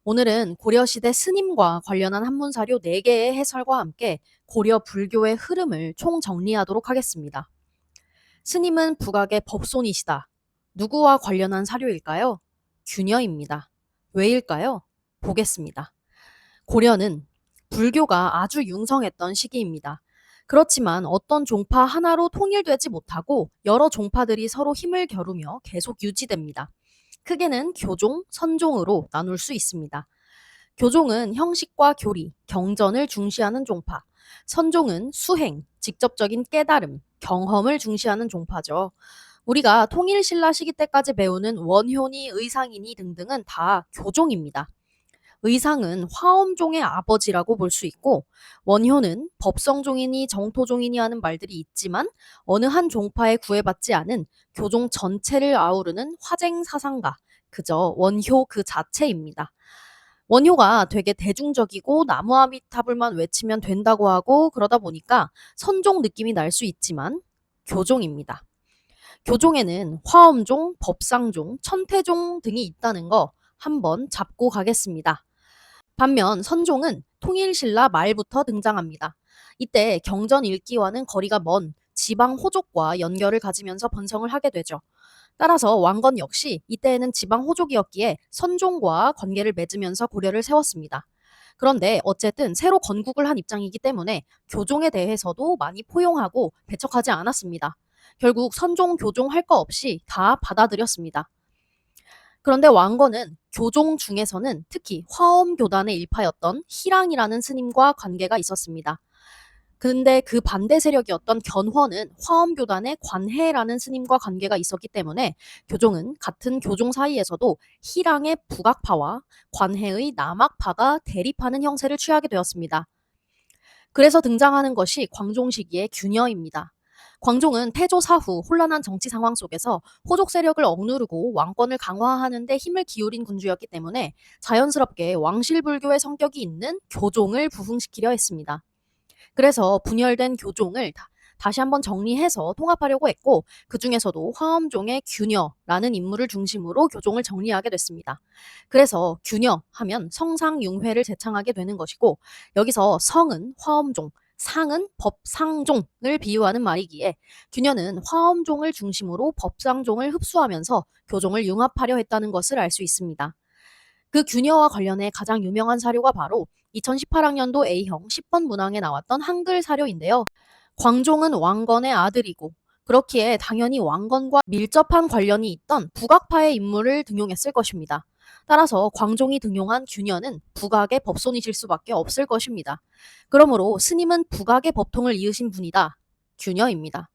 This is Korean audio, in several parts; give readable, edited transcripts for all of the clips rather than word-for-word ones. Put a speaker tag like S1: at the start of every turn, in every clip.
S1: 오늘은 고려시대 스님과 관련한 한문사료 4개의 해설과 함께 고려 불교의 흐름을 총정리하도록 하겠습니다. 스님은 북악의 법손이시다. 누구와 관련한 사료일까요? 균여입니다. 왜일까요? 보겠습니다. 고려는 불교가 아주 융성했던 시기입니다. 그렇지만 어떤 종파 하나로 통일되지 못하고 여러 종파들이 서로 힘을 겨루며 계속 유지됩니다. 크게는 교종, 선종으로 나눌 수 있습니다. 교종은 형식과 교리, 경전을 중시하는 종파, 선종은 수행, 직접적인 깨달음, 경험을 중시하는 종파죠. 우리가 통일신라 시기 때까지 배우는 원효니, 의상이니 등등은 다 교종입니다. 의상은 화엄종의 아버지라고 볼 수 있고, 원효는 법성종이니 정토종이니 하는 말들이 있지만 어느 한 종파에 구애받지 않은 교종 전체를 아우르는 화쟁사상가, 그저 원효 그 자체입니다. 원효가 되게 대중적이고 나무아미타불만 외치면 된다고 하고 그러다 보니까 선종 느낌이 날 수 있지만 교종입니다. 교종에는 화엄종, 법상종, 천태종 등이 있다는 거 한번 잡고 가겠습니다. 반면 선종은 통일신라 말부터 등장합니다. 이때 경전 읽기와는 거리가 먼 지방 호족과 연결을 가지면서 번성을 하게 되죠. 따라서 왕건 역시 이때에는 지방 호족이었기에 선종과 관계를 맺으면서 고려를 세웠습니다. 그런데 어쨌든 새로 건국을 한 입장이기 때문에 교종에 대해서도 많이 포용하고 배척하지 않았습니다. 결국 선종, 교종 할 거 없이 다 받아들였습니다. 그런데 왕건은 교종 중에서는 특히 화엄교단의 일파였던 희랑이라는 스님과 관계가 있었습니다. 근데 그 반대 세력이었던 견훤은 화엄교단의 관해라는 스님과 관계가 있었기 때문에 교종은 같은 교종 사이에서도 희랑의 북악파와 관해의 남악파가 대립하는 형세를 취하게 되었습니다. 그래서 등장하는 것이 광종 시기의 균여입니다. 광종은 태조 사후 혼란한 정치 상황 속에서 호족 세력을 억누르고 왕권을 강화하는 데 힘을 기울인 군주였기 때문에 자연스럽게 왕실불교의 성격이 있는 교종을 부흥시키려 했습니다. 그래서 분열된 교종을 다시 한번 정리해서 통합하려고 했고 그 중에서도 화엄종의 균여라는 인물을 중심으로 교종을 정리하게 됐습니다. 그래서 균여 하면 성상융회를 제창하게 되는 것이고 여기서 성은 화엄종, 상은 법상종을 비유하는 말이기에 균여는 화엄종을 중심으로 법상종을 흡수하면서 교종을 융합하려 했다는 것을 알 수 있습니다. 그 균여와 관련해 가장 유명한 사료가 바로 2018학년도 A형 10번 문항에 나왔던 한글 사료인데요. 광종은 왕건의 아들이고 그렇기에 당연히 왕건과 밀접한 관련이 있던 북악파의 인물을 등용했을 것입니다. 따라서 광종이 등용한 균여는 북악의 법손이실 수밖에 없을 것입니다. 그러므로 스님은 북악의 법통을 이으신 분이다. 균여입니다.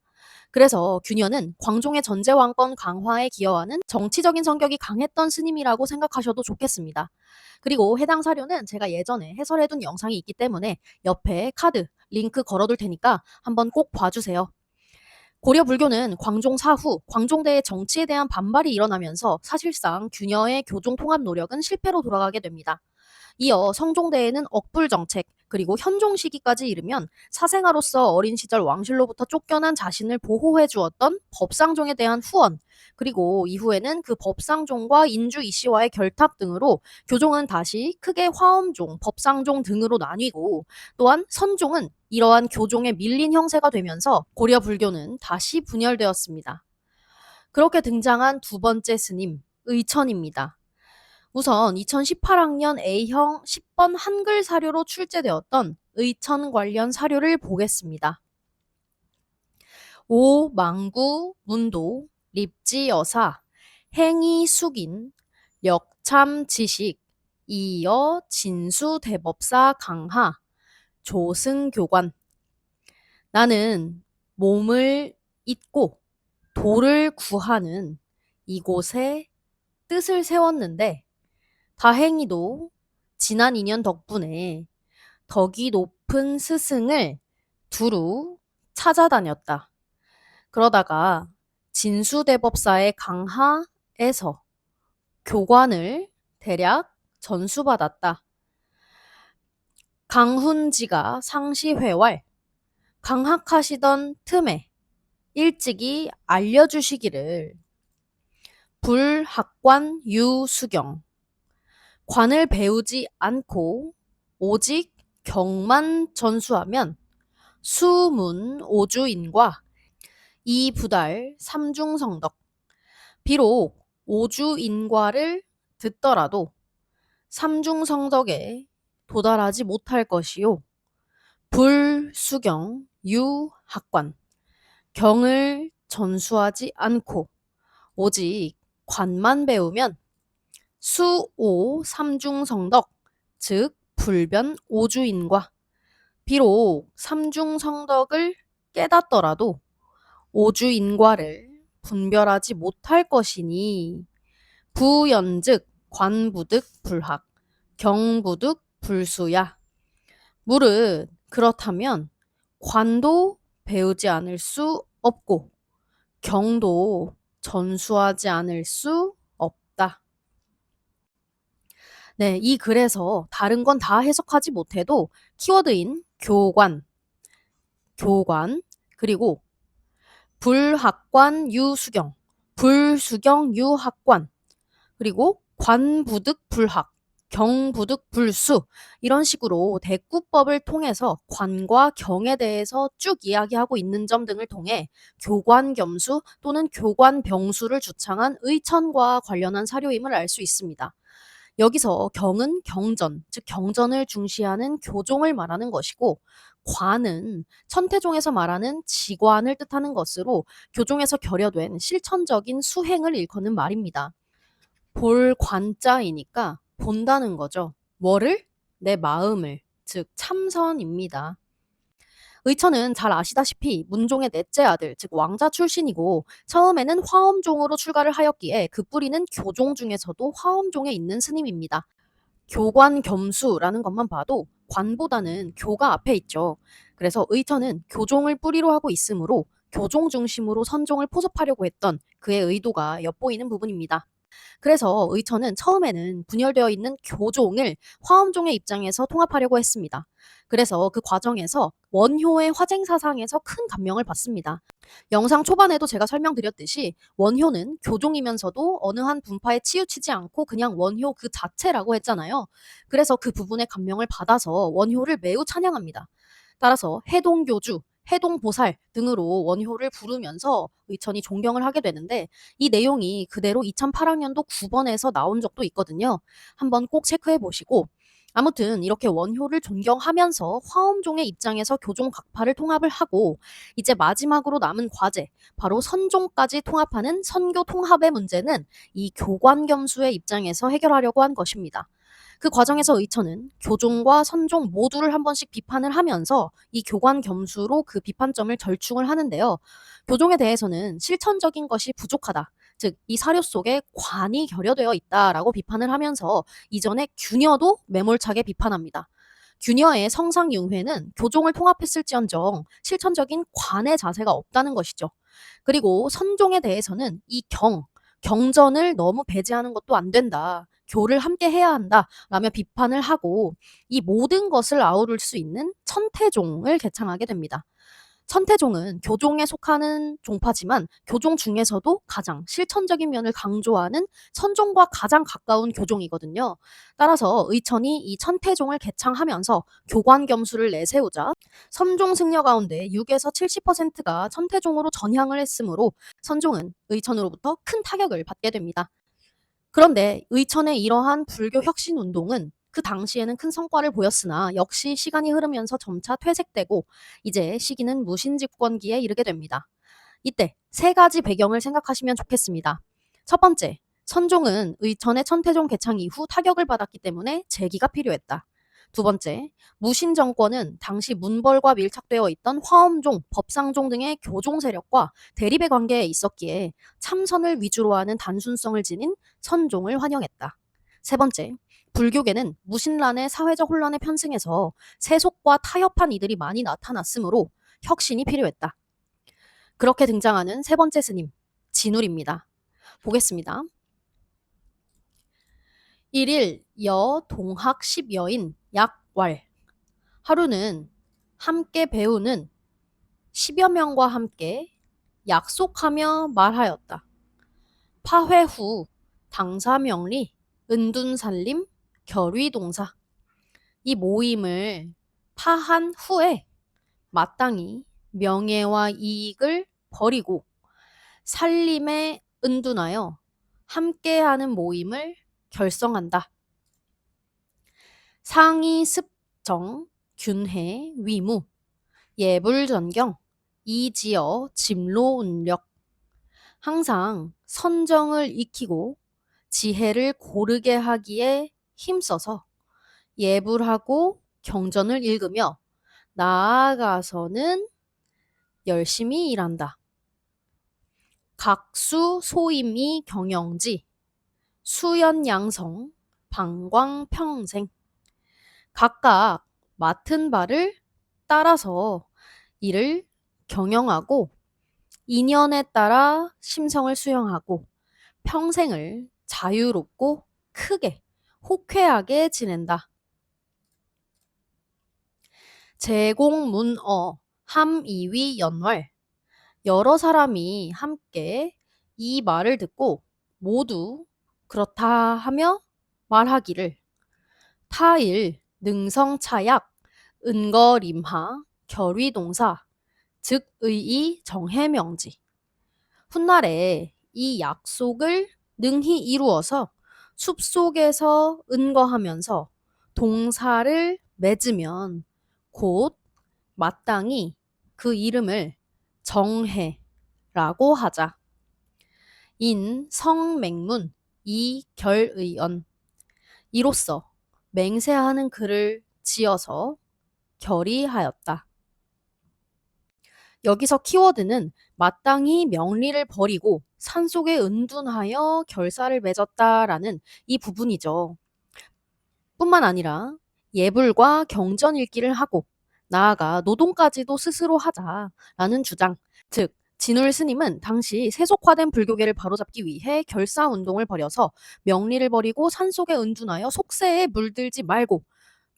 S1: 그래서 균여는 광종의 전제왕권 강화에 기여하는 정치적인 성격이 강했던 스님이라고 생각하셔도 좋겠습니다. 그리고 해당 사료는 제가 예전에 해설해둔 영상이 있기 때문에 옆에 카드, 링크 걸어둘 테니까 한번 꼭 봐주세요. 고려 불교는 광종 사후 광종대의 정치에 대한 반발이 일어나면서 사실상 균여의 교종 통합 노력은 실패로 돌아가게 됩니다. 이어 성종대에는 억불 정책 그리고 현종 시기까지 이르면 사생아로서 어린 시절 왕실로부터 쫓겨난 자신을 보호해 주었던 법상종에 대한 후원 그리고 이후에는 그 법상종과 인주 이씨와의 결탁 등으로 교종은 다시 크게 화엄종, 법상종 등으로 나뉘고 또한 선종은 이러한 교종에 밀린 형세가 되면서 고려 불교는 다시 분열되었습니다. 그렇게 등장한 두 번째 스님, 의천입니다. 우선 2018학년 A형 10번 한글 사료로 출제되었던 의천 관련 사료를 보겠습니다. 오 망구 문도 립지 여사 행위 숙인 력참 지식 이어 진수 대법사 강하 조승 교관 나는 몸을 잇고 도를 구하는 이곳에 뜻을 세웠는데 다행히도 지난 2년 덕분에 덕이 높은 스승을 두루 찾아다녔다. 그러다가 진수대법사의 강하에서 교관을 대략 전수받았다. 강훈지가 상시회왈 강학하시던 틈에 일찍이 알려주시기를 불학관 유수경 관을 배우지 않고 오직 경만 전수하면 수문오주인과 이부달 삼중성덕. 비록 오주인과를 듣더라도 삼중성덕에 도달하지 못할 것이요. 불수경 유학관. 경을 전수하지 않고 오직 관만 배우면 수오 삼중성덕, 즉 불변 오주인과 비록 삼중성덕을 깨닫더라도 오주인과를 분별하지 못할 것이니 부연즉 관부득 불학, 경부득 불수야. 무릇 그렇다면 관도 배우지 않을 수 없고 경도 전수하지 않을 수 없다. 네, 이 글에서 다른 건 다 해석하지 못해도 키워드인 교관, 그리고 불학관 유수경, 불수경 유학관, 그리고 관부득 불학, 경부득 불수, 이런 식으로 대꾸법을 통해서 관과 경에 대해서 쭉 이야기하고 있는 점 등을 통해 교관겸수 또는 교관병수를 주창한 의천과 관련한 사료임을 알 수 있습니다. 여기서 경은 경전, 즉 경전을 중시하는 교종을 말하는 것이고, 관은 천태종에서 말하는 지관을 뜻하는 것으로 교종에서 결여된 실천적인 수행을 일컫는 말입니다. 볼 관자이니까 본다는 거죠. 뭐를? 내 마음을, 즉 참선입니다. 의천은 잘 아시다시피 문종의 넷째 아들, 즉 왕자 출신이고 처음에는 화엄종으로 출가를 하였기에 그 뿌리는 교종 중에서도 화엄종에 있는 스님입니다. 교관겸수라는 것만 봐도 관보다는 교가 앞에 있죠. 그래서 의천은 교종을 뿌리로 하고 있으므로 교종 중심으로 선종을 포섭하려고 했던 그의 의도가 엿보이는 부분입니다. 그래서 의천은 처음에는 분열되어 있는 교종을 화엄종의 입장에서 통합하려고 했습니다. 그래서 그 과정에서 원효의 화쟁 사상에서 큰 감명을 받습니다. 영상 초반에도 제가 설명드렸듯이 원효는 교종이면서도 어느 한 분파에 치우치지 않고 그냥 원효 그 자체라고 했잖아요. 그래서 그 부분에 감명을 받아서 원효를 매우 찬양합니다. 따라서 해동교주, 해동보살 등으로 원효를 부르면서 의천이 존경을 하게 되는데, 이 내용이 그대로 2008학년도 9번에서 나온 적도 있거든요. 한번 꼭 체크해 보시고, 아무튼 이렇게 원효를 존경하면서 화엄종의 입장에서 교종 각파를 통합을 하고 이제 마지막으로 남은 과제, 바로 선종까지 통합하는 선교 통합의 문제는 이 교관겸수의 입장에서 해결하려고 한 것입니다. 그 과정에서 의천은 교종과 선종 모두를 한 번씩 비판을 하면서 이 교관겸수로 그 비판점을 절충을 하는데요. 교종에 대해서는 실천적인 것이 부족하다. 즉, 이 사료 속에 관이 결여되어 있다라고 비판을 하면서 이전에 균여도 매몰차게 비판합니다. 균여의 성상융회는 교종을 통합했을지언정 실천적인 관의 자세가 없다는 것이죠. 그리고 선종에 대해서는 이 경전을 너무 배제하는 것도 안 된다. 교를 함께 해야 한다. 라며 비판을 하고 이 모든 것을 아우를 수 있는 천태종을 개창하게 됩니다. 천태종은 교종에 속하는 종파지만 교종 중에서도 가장 실천적인 면을 강조하는 선종과 가장 가까운 교종이거든요. 따라서 의천이 이 천태종을 개창하면서 교관겸수를 내세우자 선종 승려 가운데 6에서 70%가 천태종으로 전향을 했으므로 선종은 의천으로부터 큰 타격을 받게 됩니다. 그런데 의천의 이러한 불교 혁신 운동은 그 당시에는 큰 성과를 보였으나 역시 시간이 흐르면서 점차 퇴색되고 이제 시기는 무신집권기에 이르게 됩니다. 이때 세 가지 배경을 생각하시면 좋겠습니다. 첫 번째, 선종은 의천의 천태종 개창 이후 타격을 받았기 때문에 재기가 필요했다. 두 번째, 무신 정권은 당시 문벌과 밀착되어 있던 화엄종, 법상종 등의 교종 세력과 대립의 관계에 있었기에 참선을 위주로 하는 단순성을 지닌 선종을 환영했다. 세 번째, 불교계는 무신란의 사회적 혼란에 편승해서 세속과 타협한 이들이 많이 나타났으므로 혁신이 필요했다. 그렇게 등장하는 세 번째 스님, 진울입니다. 보겠습니다. 1일 동학 10여인 약왈. 하루는 함께 배우는 10여 명과 함께 약속하며 말하였다. 파회 후 당사명리, 은둔살림, 결의동사. 이 모임을 파한 후에 마땅히 명예와 이익을 버리고 살림에 은둔하여 함께하는 모임을 결성한다. 상의 습정, 균해, 위무, 예불전경, 이지어, 짐로운력. 항상 선정을 익히고 지혜를 고르게 하기에 힘써서 예불하고 경전을 읽으며 나아가서는 열심히 일한다. 각수 소임이 경영지, 수연양성, 방광평생. 각각 맡은 바를 따라서 이를 경영하고 인연에 따라 심성을 수용하고 평생을 자유롭고 크게 호쾌하게 지낸다. 제공문어 함이위 연활. 여러 사람이 함께 이 말을 듣고 모두 그렇다 하며 말하기를 타일, 능성차약, 은거림하, 결의동사, 즉 의의 정해명지. 훗날에 이 약속을 능히 이루어서 숲속에서 은거하면서 동사를 맺으면 곧 마땅히 그 이름을 정해라고 하자. 인 성맹문 이결의언. 이로써 맹세하는 글을 지어서 결의하였다. 여기서 키워드는 마땅히 명리를 버리고 산속에 은둔하여 결사를 맺었다라는 이 부분이죠. 뿐만 아니라 예불과 경전 읽기를 하고 나아가 노동까지도 스스로 하자라는 주장. 즉 진울 스님은 당시 세속화된 불교계를 바로잡기 위해 결사운동을 벌여서 명리를 버리고 산속에 은둔하여 속세에 물들지 말고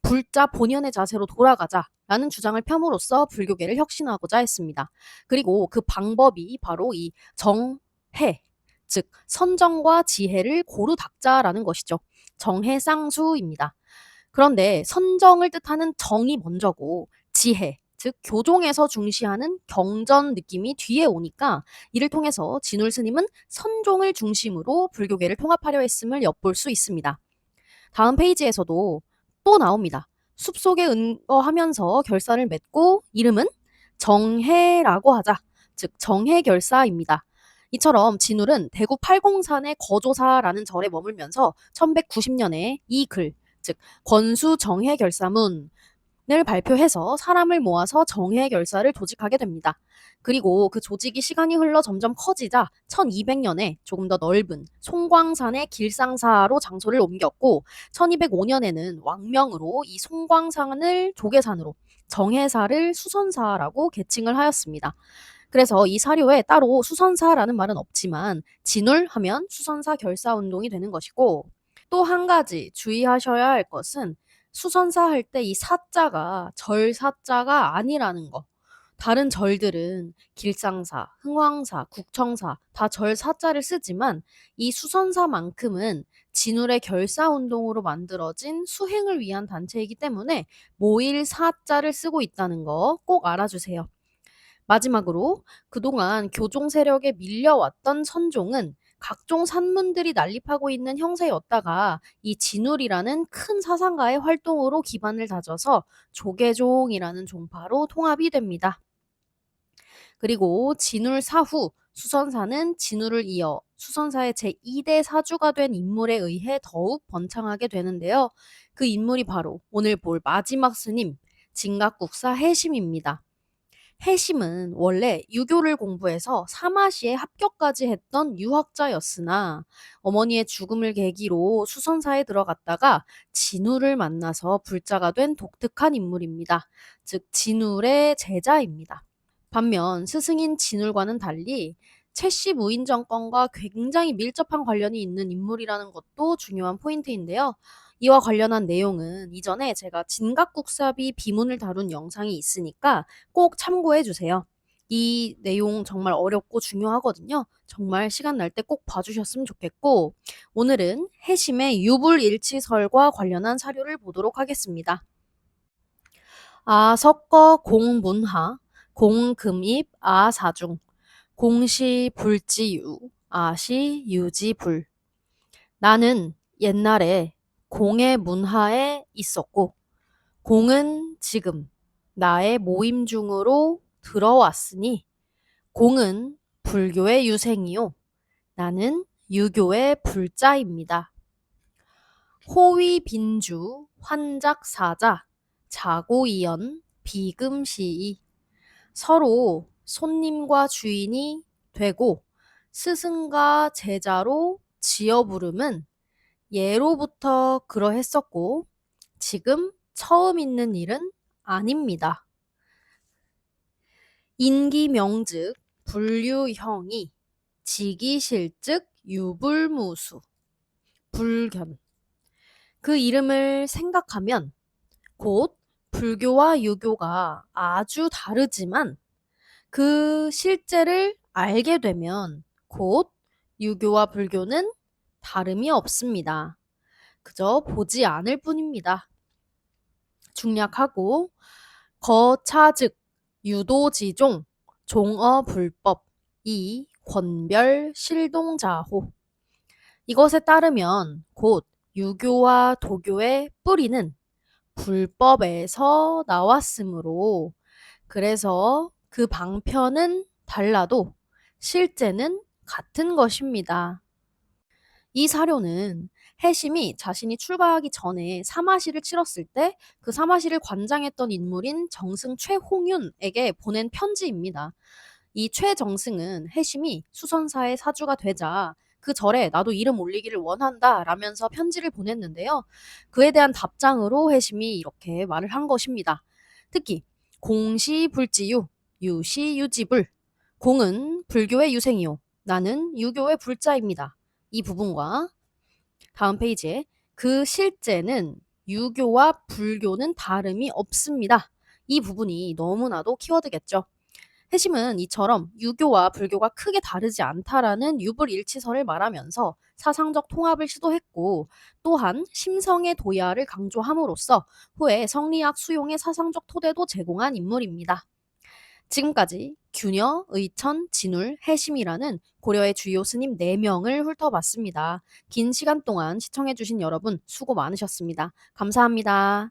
S1: 불자 본연의 자세로 돌아가자라는 주장을 펴므로써 불교계를 혁신하고자 했습니다. 그리고 그 방법이 바로 이 정해, 즉 선정과 지혜를 고루 닦자라는 것이죠. 정해쌍수입니다. 그런데 선정을 뜻하는 정이 먼저고 지혜, 즉 교종에서 중시하는 경전 느낌이 뒤에 오니까 이를 통해서 진울 스님은 선종을 중심으로 불교계를 통합하려 했음을 엿볼 수 있습니다. 다음 페이지에서도 또 나옵니다. 숲속에 은거하면서 결사를 맺고 이름은 정해라고 하자. 즉 정해결사입니다. 이처럼 진울은 대구 팔공산의 거조사라는 절에 머물면서 1190년에 이 글, 즉 권수정해결사문을 발표해서 사람을 모아서 정해결사를 조직하게 됩니다. 그리고 그 조직이 시간이 흘러 점점 커지자 1200년에 조금 더 넓은 송광산의 길상사로 장소를 옮겼고 1205년에는 왕명으로 이 송광산을 조계산으로 정해사를 수선사라고 개칭을 하였습니다. 그래서 이 사료에 따로 수선사라는 말은 없지만 진울 하면 수선사 결사운동이 되는 것이고 또 한 가지 주의하셔야 할 것은 수선사 할 때 이 사자가 절사자가 아니라는 거. 다른 절들은 길상사, 흥왕사, 국청사 다 절사자를 쓰지만 이 수선사만큼은 진울의 결사운동으로 만들어진 수행을 위한 단체이기 때문에 모일 사자를 쓰고 있다는 거 꼭 알아주세요. 마지막으로 그동안 교종 세력에 밀려왔던 선종은 각종 산문들이 난립하고 있는 형세였다가 이 진울이라는 큰 사상가의 활동으로 기반을 다져서 조계종이라는 종파로 통합이 됩니다. 그리고 진울 사후 수선사는 진울을 이어 수선사의 제2대 사주가 된 인물에 의해 더욱 번창하게 되는데요. 그 인물이 바로 오늘 볼 마지막 스님 진각국사 해심입니다. 해심은 원래 유교를 공부해서 사마시에 합격까지 했던 유학자였으나 어머니의 죽음을 계기로 수선사에 들어갔다가 진울을 만나서 불자가 된 독특한 인물입니다. 즉 진울의 제자입니다. 반면 스승인 진울과는 달리 최씨 무인 정권과 굉장히 밀접한 관련이 있는 인물이라는 것도 중요한 포인트인데요. 이와 관련한 내용은 이전에 제가 진각국사비 비문을 다룬 영상이 있으니까 꼭 참고해 주세요. 이 내용 정말 어렵고 중요하거든요. 정말 시간 날 때 꼭 봐주셨으면 좋겠고, 오늘은 해심의 유불일치설과 관련한 사료를 보도록 하겠습니다. 아석거 공문하, 공금입 아사중, 공시불지유, 아시유지불. 나는 옛날에 공의 문하에 있었고, 공은 지금 나의 모임 중으로 들어왔으니, 공은 불교의 유생이요. 나는 유교의 불자입니다. 호위빈주, 환작사자, 자고이연, 비금시이. 서로 손님과 주인이 되고 스승과 제자로 지어 부름은 예로부터 그러했었고 지금 처음 있는 일은 아닙니다. 인기명즉 불유형이 지기실즉 유불무수 불견. 그 이름을 생각하면 곧 불교와 유교가 아주 다르지만 그 실제를 알게 되면 곧 유교와 불교는 다름이 없습니다. 그저 보지 않을 뿐입니다. 중략하고 거차즉 유도지종 종어불법 이 권별 실동자호. 이것에 따르면 곧 유교와 도교의 뿌리는 불법에서 나왔으므로 그래서 그 방편은 달라도 실제는 같은 것입니다. 이 사료는 해심이 자신이 출가하기 전에 사마시를 치렀을 때 그 사마시를 관장했던 인물인 정승 최홍윤에게 보낸 편지입니다. 이 최정승은 해심이 수선사의 사주가 되자 그 절에 나도 이름 올리기를 원한다 라면서 편지를 보냈는데요. 그에 대한 답장으로 해심이 이렇게 말을 한 것입니다. 특히 공시불지유, 유시유지불. 공은 불교의 유생이요. 나는 유교의 불자입니다. 이 부분과 다음 페이지에 그 실제는 유교와 불교는 다름이 없습니다. 이 부분이 너무나도 키워드겠죠. 해심은 이처럼 유교와 불교가 크게 다르지 않다라는 유불일치설을 말하면서 사상적 통합을 시도했고 또한 심성의 도야를 강조함으로써 후에 성리학 수용의 사상적 토대도 제공한 인물입니다. 지금까지 균여, 의천, 진울, 해심이라는 고려의 주요 스님 4명을 훑어봤습니다. 긴 시간 동안 시청해주신 여러분 수고 많으셨습니다. 감사합니다.